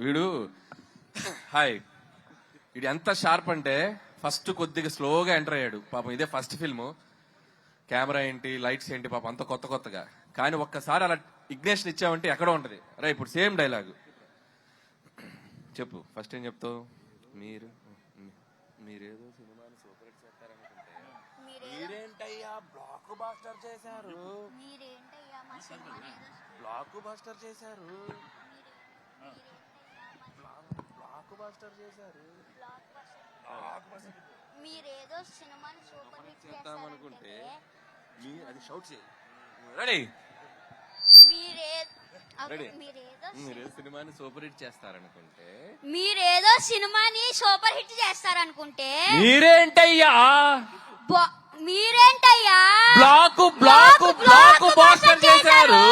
వీడు హాయ్ వీడు ఎంత షార్ప్ అంటే ఫస్ట్ కొద్దిగా స్లోగా ఎంటర్ అయ్యాడు పాపం. ఇదే ఫస్ట్ ఫిల్మ్, కెమెరా ఏంటి లైట్స్ ఏంటి పాపం అంత కొత్తగా. కానీ ఒక్కసారి అలా ఇగ్నేషన్ ఇచ్చామంటే ఎక్కడో ఉంటది. రే ఇప్పుడు సేమ్ డైలాగు చెప్పు. ఫస్ట్ ఏం చెప్తావు? మీరేదో సినిమాని సూపర్ హిట్ చేస్తారనుకుంటే మీరేంటయ్యా బ్లాక్ బాస్టర్ చేశారు. బ్లాక్ బాస్టర్ చేశారు. మీరేదో సినిమాని సూపర్ హిట్ చేద్దామనుకుంటే అది షౌట్ చేయి. రెడీ? మీరేదో సినిమాని సూపర్ హిట్ చేస్తారనుకుంటే మీరేంటయ్యా మీరేంటయ్యా బ్లాక్ బాస్టర్ చేశారు.